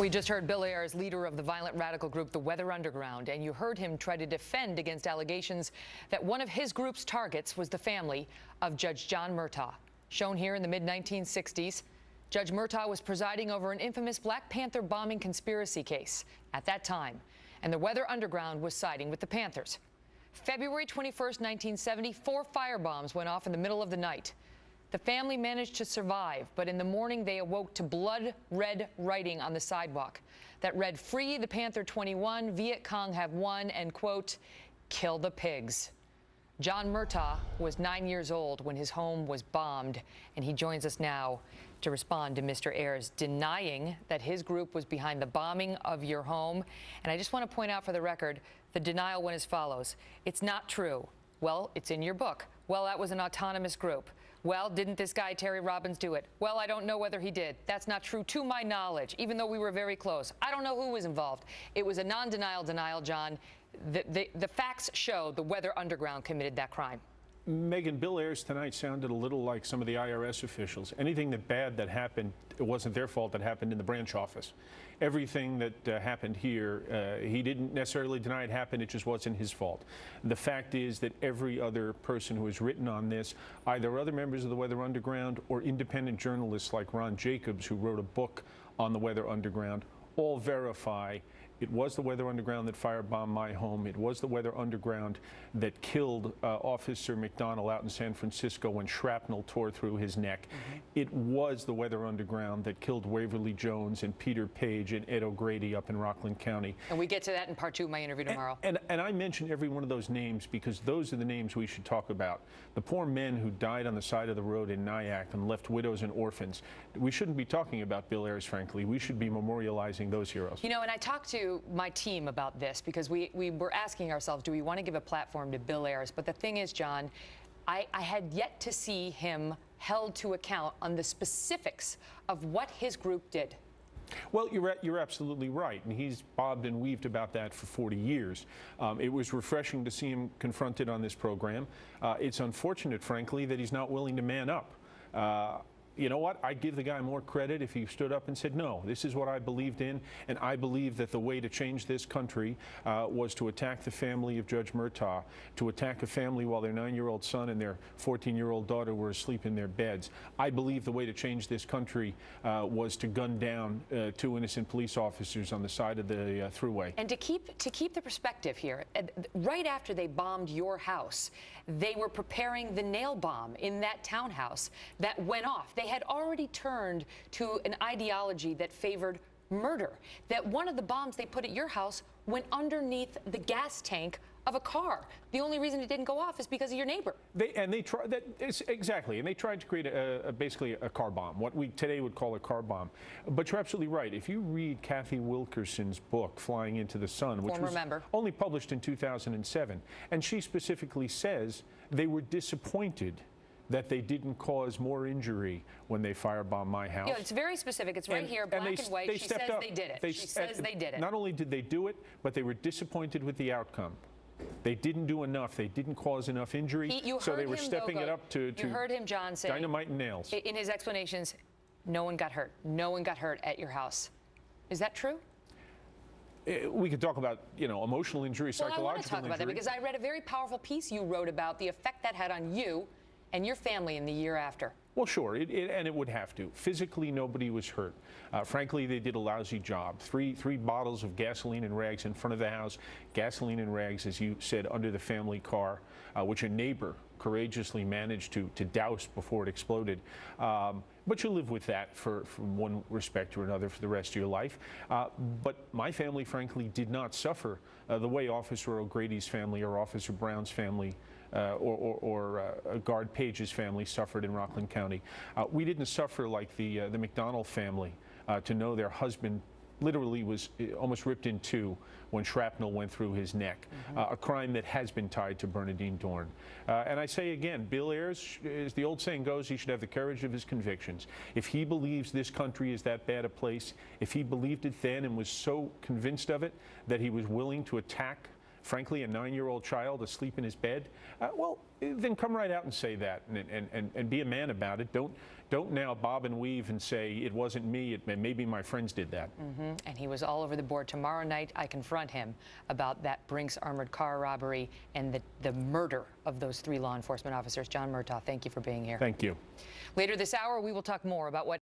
We just heard Bill Ayer is leader of the violent radical group, the Weather Underground, and you heard him try to defend against allegations that one of his group's targets was the family of Judge John Murtagh. Shown here in the mid-1960s, Judge Murtagh was presiding over an infamous Black Panther bombing conspiracy case at that time, and the Weather Underground was siding with the Panthers. February 21st, 1970, 4 firebombs went off in the middle of the night. The family managed to survive, but in the morning they awoke to blood-red writing on the sidewalk that read, "Free the Panther 21, Viet Cong have won," and, quote, "kill the pigs." John Murtagh was 9 years old when his home was bombed, and he joins us now to respond to Mr. Ayer's denying that his group was behind the bombing of your home. And I just want to point out for the record, the denial went as follows. "It's not true." "Well, it's in your book." "Well, that was an autonomous group." "Well, didn't this guy, Terry Robbins, do it?" "Well, I don't know whether he did." "That's not true to my knowledge, even though we were very close." "I don't know who was involved." It was a non-denial denial, John. The facts show the Weather Underground committed that crime. Megan, Bill Ayers tonight sounded a little like some of the IRS officials. Anything bad that happened, it wasn't their fault, that happened in the branch office. Everything that happened here, he didn't necessarily deny it happened, it just wasn't his fault. The fact is that every other person who has written on this, either other members of the Weather Underground or independent journalists like Ron Jacobs, who wrote a book on the Weather Underground, all verify it was the Weather Underground that firebombed my home. It was the Weather Underground that killed Officer McDonald out in San Francisco when shrapnel tore through his neck. It was the Weather Underground that killed Waverly Jones and Peter Page and Ed O'Grady up in Rockland County. And we get to that in part 2 of my interview tomorrow. And I mention every one of those names because those are the names we should talk about. The poor men who died on the side of the road in Nyack and left widows and orphans. We shouldn't be talking about Bill Ayers, frankly. We should be memorializing those heroes. You know, and I talked to my team about this because we were asking ourselves, do we want to give a platform to Bill Ayers? But the thing is, John, I had yet to see him held to account on the specifics of what his group did. Well, you're absolutely right, and he's bobbed and weaved about that for 40 years. It was refreshing to see him confronted on this program. It's unfortunate, frankly, that he's not willing to man up. You know what? I'd give the guy more credit if he stood up and said, no, this is what I believed in, and I believe that the way to change this country was to attack the family of Judge Murtagh, to attack a family while their 9-year-old son and their 14-year-old daughter were asleep in their beds. I believe the way to change this country was to gun down 2 innocent police officers on the side of the thruway. And to keep the perspective here, right after they bombed your house, they were preparing the nail bomb in that townhouse that went off. They had already turned to an ideology that favored murder. That one of the bombs they put at your house went underneath the gas tank of a car. The only reason it didn't go off is because of your neighbor. They tried that exactly, and they tried to create basically a car bomb, what we today would call a car bomb. But you're absolutely right. If you read Kathy Wilkerson's book, Flying into the Sun, which was only published in 2007, and she specifically says they were disappointed that they didn't cause more injury when they firebombed my house. Yeah, it's very specific. It's right here, black and white. She says they did it. She says they did it. Not only did they do it, but they were disappointed with the outcome. They didn't do enough. They didn't cause enough injury, so they were stepping it up to you heard him, John, say dynamite and nails. In his explanations, no one got hurt. No one got hurt at your house. Is that true? We could talk about, emotional injury, psychological injury. I want to talk about that because I read a very powerful piece you wrote about the effect that had on you and your family in the year after. Well, sure, and it would have to. Physically, nobody was hurt. Frankly, they did a lousy job. Three bottles of gasoline and rags in front of the house, gasoline and rags, as you said, under the family car, which a neighbor courageously managed to douse before it exploded. But you live with that from one respect or another for the rest of your life. But my family, frankly, did not suffer the way Officer O'Grady's family or Officer Brown's family or Guard Page's family suffered in Rockland County. We didn't suffer like the McDonald family, to know their husband literally was almost ripped in two when shrapnel went through his neck, a crime that has been tied to Bernadine Dorn. And I say again, Bill Ayers, as the old saying goes, he should have the courage of his convictions. If he believes this country is that bad a place, if he believed it then and was so convinced of it that he was willing to attack frankly, a 9-year-old child asleep in his bed, well, then come right out and say that and be a man about it. Don't now bob and weave and say it wasn't me, maybe my friends did that. And he was all over the board. Tomorrow night, I confront him about that Brinks armored car robbery and the murder of those 3 law enforcement officers. John Murtagh, thank you for being here. Thank you. Later this hour, we will talk more about what